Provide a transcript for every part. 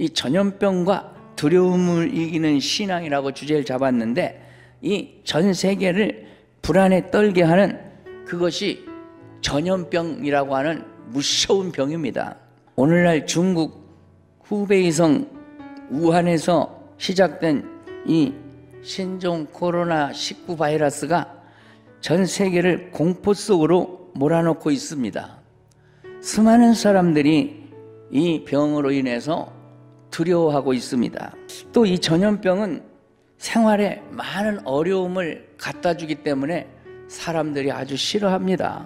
이 전염병과 두려움을 이기는 신앙이라고 주제를 잡았는데, 이 전 세계를 불안에 떨게 하는 그것이 전염병이라고 하는 무서운 병입니다. 오늘날 중국 후베이성 우한에서 시작된 이 신종 코로나19 바이러스가 전 세계를 공포 속으로 몰아넣고 있습니다. 수많은 사람들이 이 병으로 인해서 두려워하고 있습니다. 또 이 전염병은 생활에 많은 어려움을 갖다 주기 때문에 사람들이 아주 싫어합니다.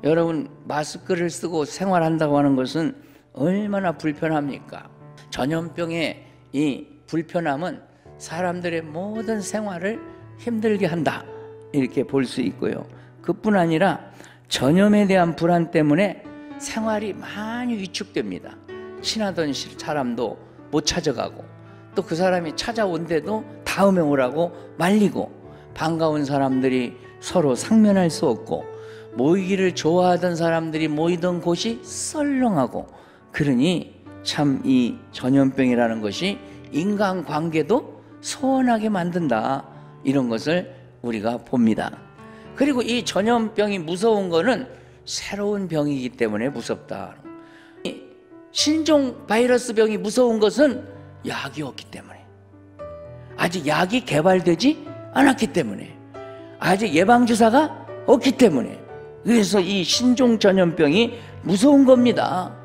여러분, 마스크를 쓰고 생활한다고 하는 것은 얼마나 불편합니까? 전염병의 이 불편함은 사람들의 모든 생활을 힘들게 한다, 이렇게 볼 수 있고요. 그뿐 아니라 전염에 대한 불안 때문에 생활이 많이 위축됩니다. 친하던 사람도 못 찾아가고, 또 그 사람이 찾아온데도 다음에 오라고 말리고, 반가운 사람들이 서로 상면할 수 없고, 모이기를 좋아하던 사람들이 모이던 곳이 썰렁하고, 그러니 참 이 전염병이라는 것이 인간관계도 소원하게 만든다, 이런 것을 우리가 봅니다. 그리고 이 전염병이 무서운 거는 새로운 병이기 때문에 무섭다. 신종 바이러스 병이 무서운 것은 약이 없기 때문에, 아직 약이 개발되지 않았기 때문에, 아직 예방주사가 없기 때문에, 그래서 이 신종 전염병이 무서운 겁니다.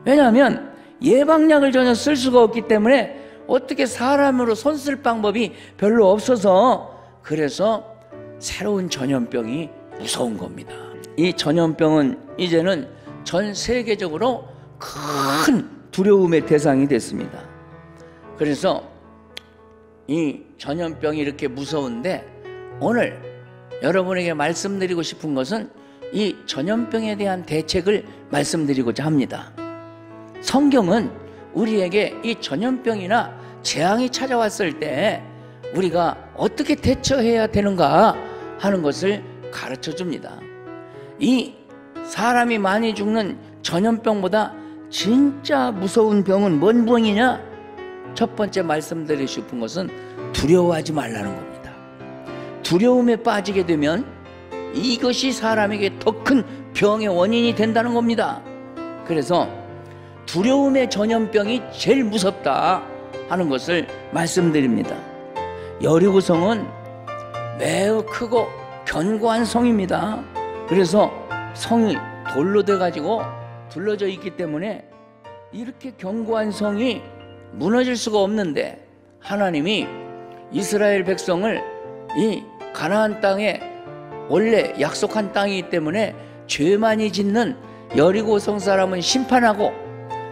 왜냐하면 예방약을 전혀 쓸 수가 없기 때문에 어떻게 사람으로 손 쓸 방법이 별로 없어서, 그래서 새로운 전염병이 무서운 겁니다. 이 전염병은 이제는 전 세계적으로 큰 두려움의 대상이 됐습니다. 그래서 이 전염병이 이렇게 무서운데, 오늘 여러분에게 말씀드리고 싶은 것은 이 전염병에 대한 대책을 말씀드리고자 합니다. 성경은 우리에게 이 전염병이나 재앙이 찾아왔을 때 우리가 어떻게 대처해야 되는가 하는 것을 가르쳐 줍니다. 이 사람이 많이 죽는 전염병보다 진짜 무서운 병은 뭔 병이냐? 첫 번째 말씀드리고 싶은 것은 두려워하지 말라는 겁니다. 두려움에 빠지게 되면 이것이 사람에게 더 큰 병의 원인이 된다는 겁니다. 그래서 두려움의 전염병이 제일 무섭다 하는 것을 말씀드립니다. 여리고성은 매우 크고 견고한 성입니다. 그래서 성이 돌로 돼가지고 둘러져 있기 때문에 이렇게 견고한 성이 무너질 수가 없는데, 하나님이 이스라엘 백성을 이 가나안 땅에, 원래 약속한 땅이기 때문에 죄 많이 짓는 여리고성 사람은 심판하고,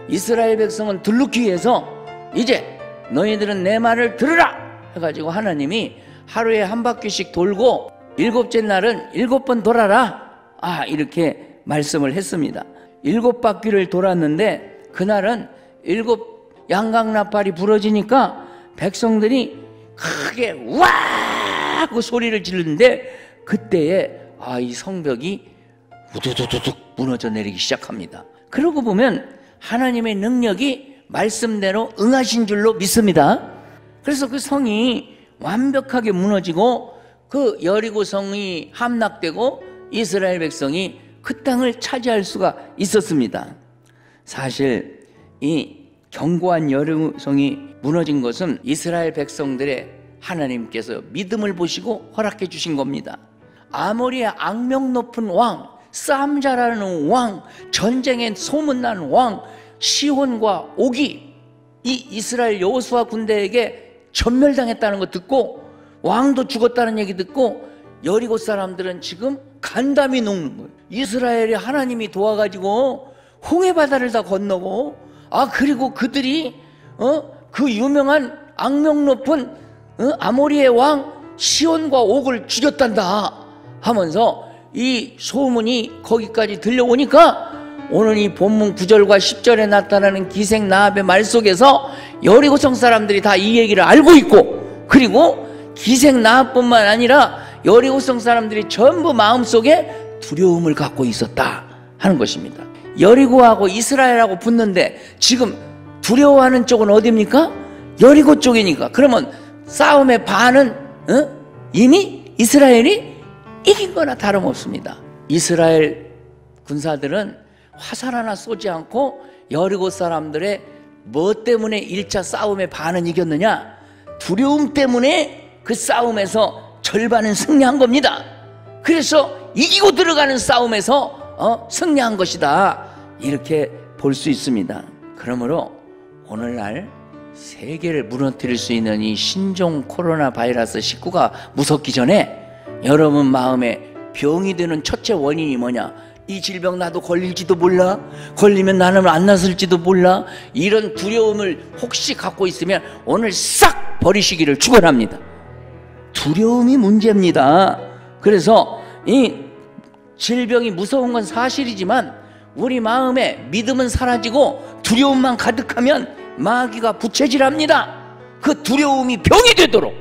이스라엘 백성은 들르기 위해서 이제 너희들은 내 말을 들으라 해가지고 하나님이 하루에 한 바퀴씩 돌고 일곱째 날은 7번 돌아라, 이렇게 말씀을 했습니다. 7바퀴를 돌았는데 그날은 7 양강나팔이 부러지니까 백성들이 크게 와 하고 소리를 지르는데, 그때에 이 성벽이 우두두두둑 무너져 내리기 시작합니다. 그러고 보면 하나님의 능력이 말씀대로 응하신 줄로 믿습니다. 그래서 그 성이 완벽하게 무너지고 그 여리고 성이 함락되고 이스라엘 백성이 그 땅을 차지할 수가 있었습니다. 사실 이 견고한 여리고성이 무너진 것은 이스라엘 백성들의 하나님께서 믿음을 보시고 허락해 주신 겁니다. 아모리의 악명 높은 왕, 싸움 잘하는 왕, 전쟁에 소문난 왕 시혼과 옥이 이 이스라엘 여호수아 군대에게 전멸당했다는 거 듣고, 왕도 죽었다는 얘기 듣고 여리고 사람들은 지금 간담이 녹는 거예요. 이스라엘이 하나님이 도와가지고 홍해바다를 다 건너고, 그리고 그들이 그 유명한 악명 높은 아모리의 왕 시온과 옥을 죽였단다 하면서 이 소문이 거기까지 들려오니까, 오늘 이 본문 9절과 10절에 나타나는 기생 라합의 말 속에서 여리고성 사람들이 다 이 얘기를 알고 있고, 그리고 기생 라합뿐만 아니라 여리고성 사람들이 전부 마음속에 두려움을 갖고 있었다 하는 것입니다. 여리고하고 이스라엘하고 붙는데 지금 두려워하는 쪽은 어디입니까? 여리고 쪽이니까. 그러면 싸움의 반은 이미 이스라엘이 이긴 거나 다름없습니다. 이스라엘 군사들은 화살 하나 쏘지 않고 여리고 사람들의 뭐 때문에 1차 싸움의 반은 이겼느냐? 두려움 때문에 그 싸움에서 절반은 승리한 겁니다. 그래서 이기고 들어가는 싸움에서 승리한 것이다, 이렇게 볼 수 있습니다. 그러므로 오늘날 세계를 무너뜨릴 수 있는 이 신종 코로나 바이러스 19가 무섭기 전에 여러분 마음에 병이 되는 첫째 원인이 뭐냐? 이 질병 나도 걸릴지도 몰라, 걸리면 나는 안 났을지도 몰라, 이런 두려움을 혹시 갖고 있으면 오늘 싹 버리시기를 축원합니다. 두려움이 문제입니다. 그래서 이 질병이 무서운 건 사실이지만 우리 마음에 믿음은 사라지고 두려움만 가득하면 마귀가 부채질합니다. 그 두려움이 병이 되도록.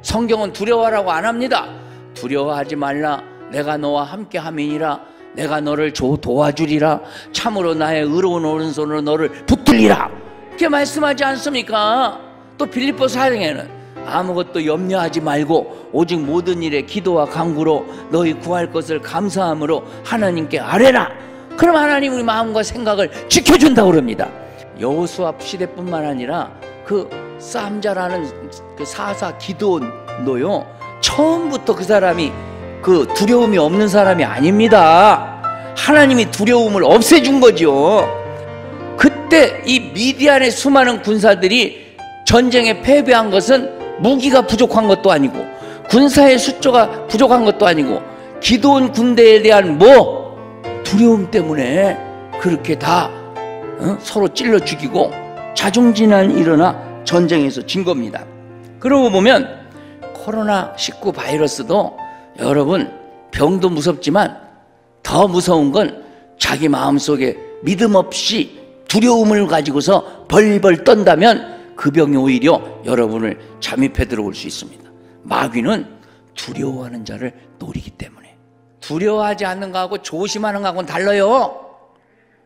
성경은 두려워하라고 안 합니다. 두려워하지 말라, 내가 너와 함께 함이니라, 내가 너를 도와주리라, 참으로 나의 의로운 오른손으로 너를 붙들리라, 이렇게 말씀하지 않습니까? 또 빌립보 사령에는 아무것도 염려하지 말고 오직 모든 일에 기도와 간구로 너희 구할 것을 감사함으로 하나님께 아뢰라. 그럼 하나님 우리 마음과 생각을 지켜준다고 그럽니다. 여호수아 시대뿐만 아니라 그 쌈자라는 그 사사 기드온도요, 처음부터 그 사람이 그 두려움이 없는 사람이 아닙니다. 하나님이 두려움을 없애준 거죠. 그때 이 미디안의 수많은 군사들이 전쟁에 패배한 것은 무기가 부족한 것도 아니고 군사의 숫자가 부족한 것도 아니고 기드온 군대에 대한 두려움 때문에 그렇게 다 서로 찔러 죽이고 자중진환이 일어나 전쟁에서 진 겁니다. 그러고 보면 코로나19 바이러스도 여러분 병도 무섭지만 더 무서운 건 자기 마음속에 믿음 없이 두려움을 가지고서 벌벌 떤다면 그 병이 오히려 여러분을 잠입해 들어올 수 있습니다. 마귀는 두려워하는 자를 노리기 때문에. 두려워하지 않는 거하고 조심하는 거하고는 달라요.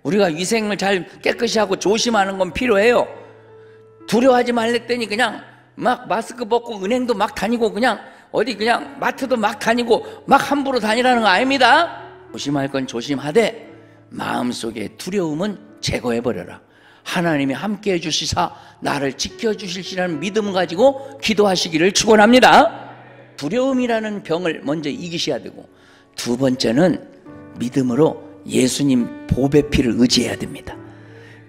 우리가 위생을 잘 깨끗이 하고 조심하는 건 필요해요. 두려워하지 말랬더니 그냥 막 마스크 벗고 은행도 막 다니고 그냥 어디 그냥 마트도 막 다니고 막 함부로 다니라는 거 아닙니다. 조심할 건 조심하되 마음속에 두려움은 제거해버려라. 하나님이 함께해 주시사 나를 지켜주실시라는 믿음을 가지고 기도하시기를 축원합니다. 두려움이라는 병을 먼저 이기셔야 되고, 두 번째는 믿음으로 예수님 보배 피를 의지해야 됩니다.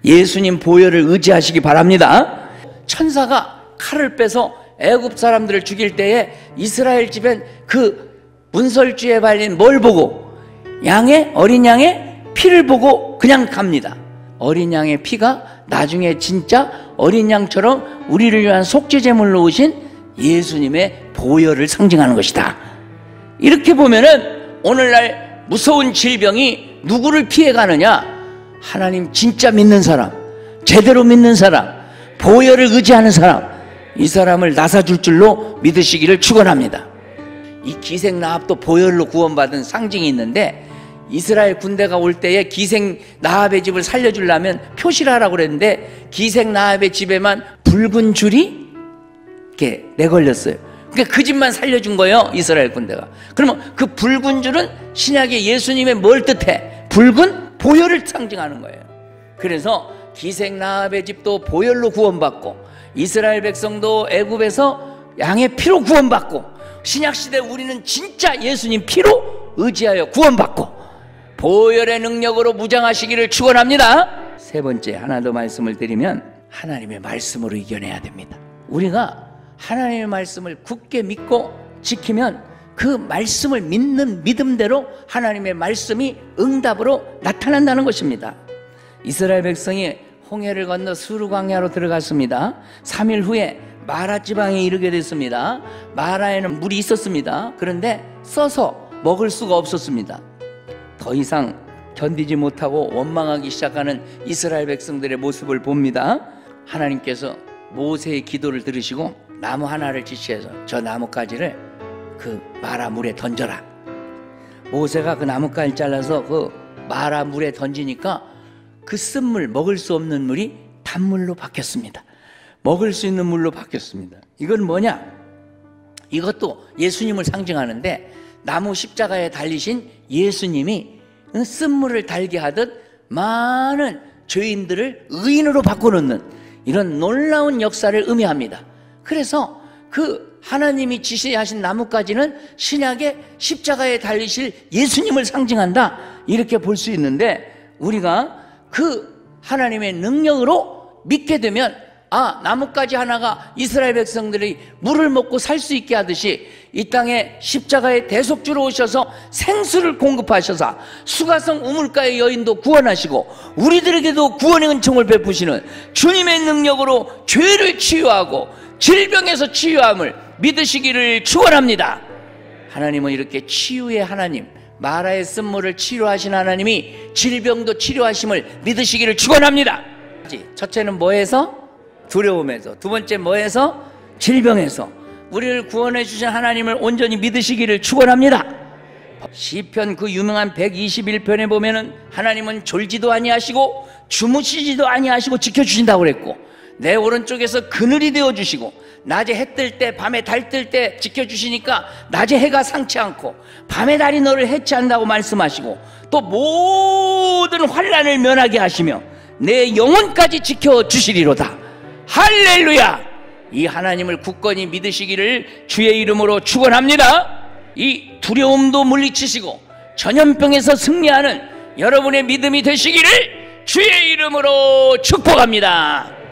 예수님 보혈을 의지하시기 바랍니다. 천사가 칼을 빼서 애굽 사람들을 죽일 때에 이스라엘 집엔 그 문설주에 발린 뭘 보고? 어린 양의 피를 보고 그냥 갑니다. 어린 양의 피가 나중에 진짜 어린 양처럼 우리를 위한 속죄제물로 오신 예수님의 보혈을 상징하는 것이다. 이렇게 보면은 오늘날 무서운 질병이 누구를 피해가느냐? 하나님 진짜 믿는 사람, 제대로 믿는 사람, 보혈을 의지하는 사람, 이 사람을 나사줄 줄로 믿으시기를 축원합니다. 이 기생나합도 보혈로 구원받은 상징이 있는데, 이스라엘 군대가 올 때에 기생나합의 집을 살려주려면 표시를 하라고 그랬는데 기생나합의 집에만 붉은 줄이 이렇게 내걸렸어요. 그러니까 그 집만 살려준 거예요, 이스라엘 군대가. 그러면 그 붉은 줄은 신약의 예수님의 뭘 뜻해? 붉은 보혈을 상징하는 거예요. 그래서 기생나합의 집도 보혈로 구원받고, 이스라엘 백성도 애굽에서 양의 피로 구원받고, 신약시대 우리는 진짜 예수님 피로 의지하여 구원받고 보혈의 능력으로 무장하시기를 축원합니다. 세 번째, 하나 더 말씀을 드리면 하나님의 말씀으로 이겨내야 됩니다. 우리가 하나님의 말씀을 굳게 믿고 지키면 그 말씀을 믿는 믿음대로 하나님의 말씀이 응답으로 나타난다는 것입니다. 이스라엘 백성이 홍해를 건너 수르 광야로 들어갔습니다. 3일 후에 마라 지방에 이르게 됐습니다. 마라에는 물이 있었습니다. 그런데 써서 먹을 수가 없었습니다. 더 이상 견디지 못하고 원망하기 시작하는 이스라엘 백성들의 모습을 봅니다. 하나님께서 모세의 기도를 들으시고 나무 하나를 지시해서 저 나뭇가지를 그 마라 물에 던져라. 모세가 그 나뭇가지를 잘라서 그 마라 물에 던지니까 그 쓴물, 먹을 수 없는 물이 단물로 바뀌었습니다. 먹을 수 있는 물로 바뀌었습니다. 이건 뭐냐? 이것도 예수님을 상징하는데, 나무 십자가에 달리신 예수님이 쓴물을 달게 하듯 많은 죄인들을 의인으로 바꿔놓는 이런 놀라운 역사를 의미합니다. 그래서 그 하나님이 지시하신 나뭇가지는 신약의 십자가에 달리실 예수님을 상징한다, 이렇게 볼 수 있는데, 우리가 그 하나님의 능력으로 믿게 되면, 아, 나뭇가지 하나가 이스라엘 백성들이 물을 먹고 살 수 있게 하듯이 이 땅에 십자가의 대속주로 오셔서 생수를 공급하셔서 수가성 우물가의 여인도 구원하시고 우리들에게도 구원의 은총을 베푸시는 주님의 능력으로 죄를 치유하고 질병에서 치유함을 믿으시기를 축원합니다. 하나님은 이렇게 치유의 하나님, 마라의 쓴물을 치료하신 하나님이 질병도 치료하심을 믿으시기를 축원합니다. 첫째는 뭐에서? 두려움에서. 두 번째 뭐에서? 질병에서. 우리를 구원해 주신 하나님을 온전히 믿으시기를 축원합니다. 시편 그 유명한 121편에 보면은 하나님은 졸지도 아니하시고 주무시지도 아니하시고 지켜주신다고 그랬고, 내 오른쪽에서 그늘이 되어주시고 낮에 해 뜰 때 밤에 달 뜰 때 지켜주시니까 낮에 해가 상치 않고 밤에 달이 너를 해치한다고 말씀하시고, 또 모든 환난을 면하게 하시며 내 영혼까지 지켜주시리로다. 할렐루야! 이 하나님을 굳건히 믿으시기를 주의 이름으로 축원합니다. 이 두려움도 물리치시고 전염병에서 승리하는 여러분의 믿음이 되시기를 주의 이름으로 축복합니다.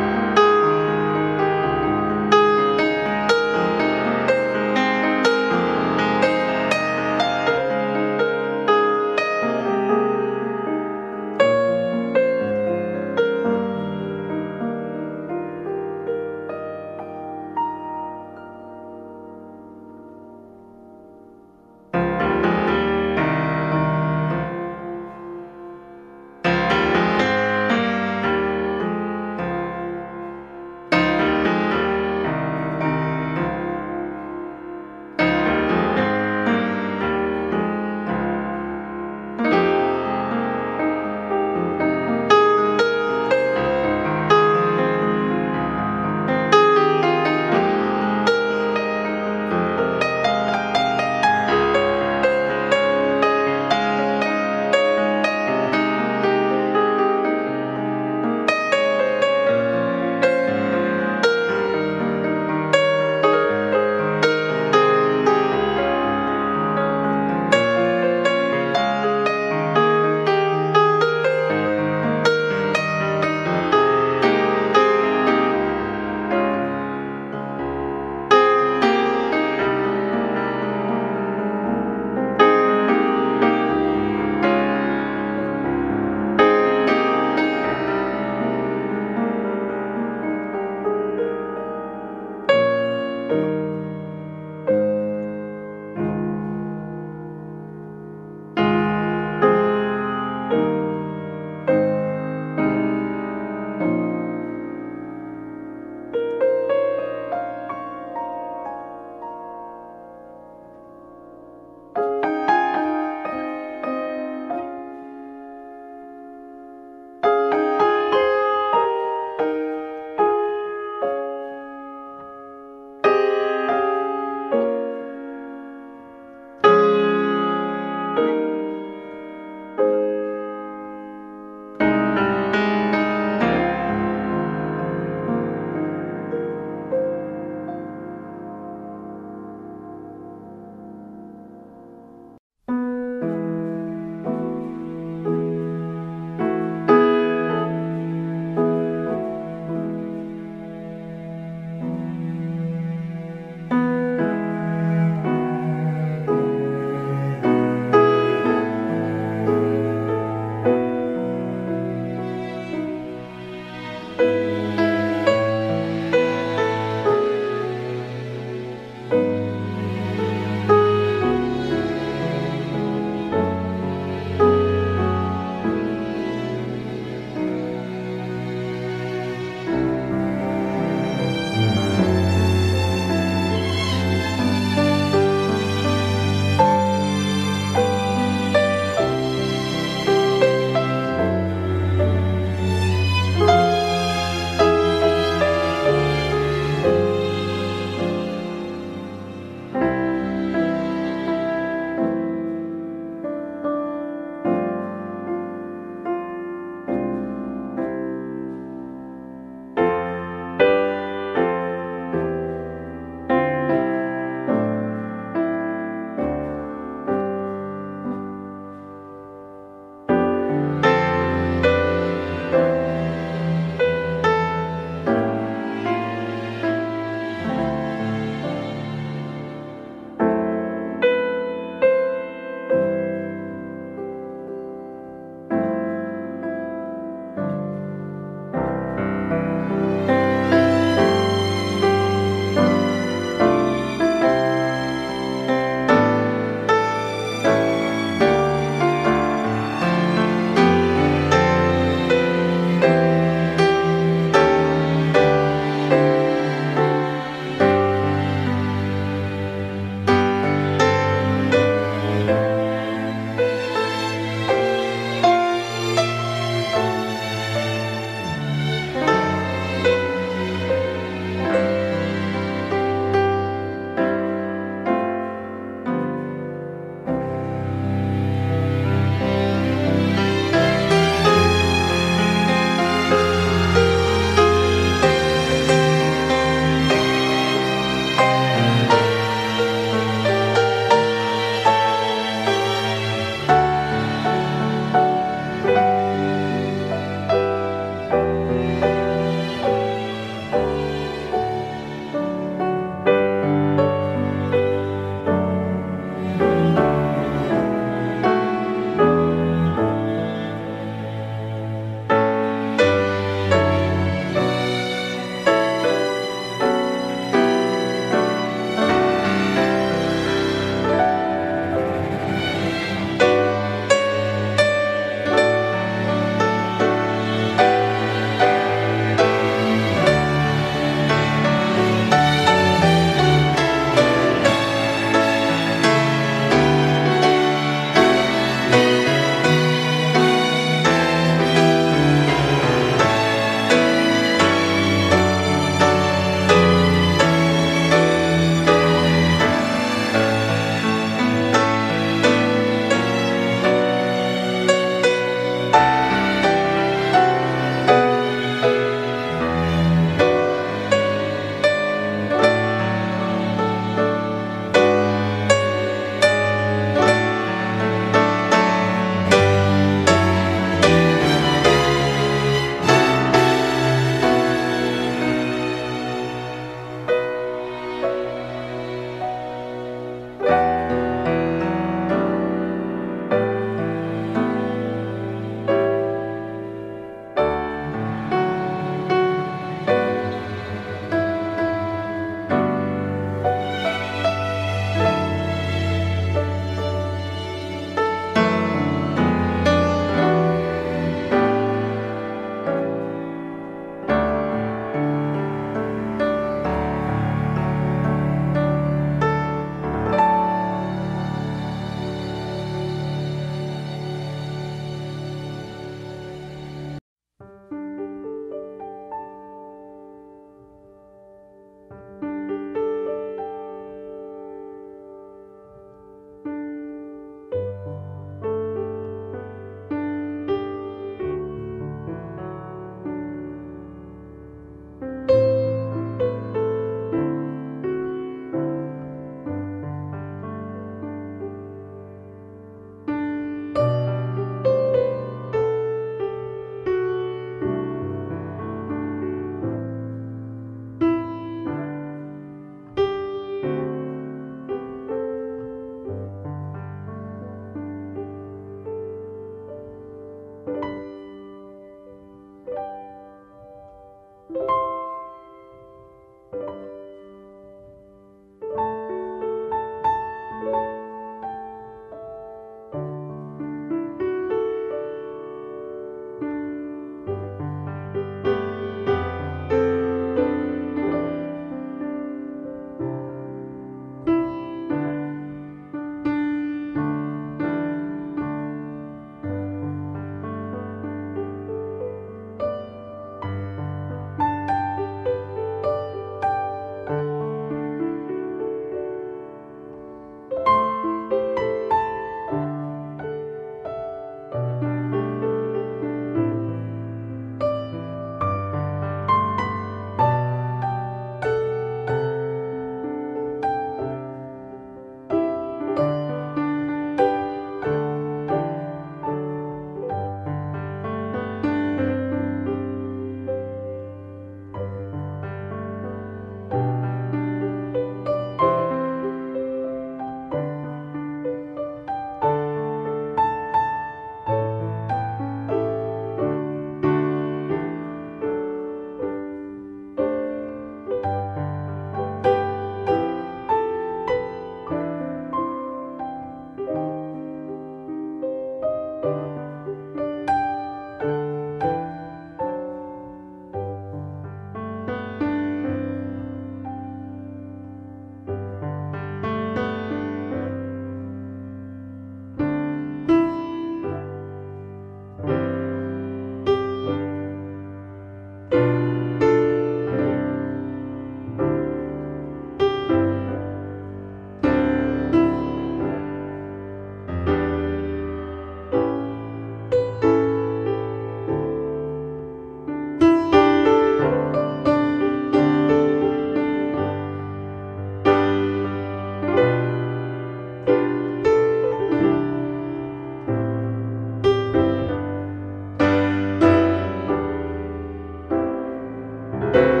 네.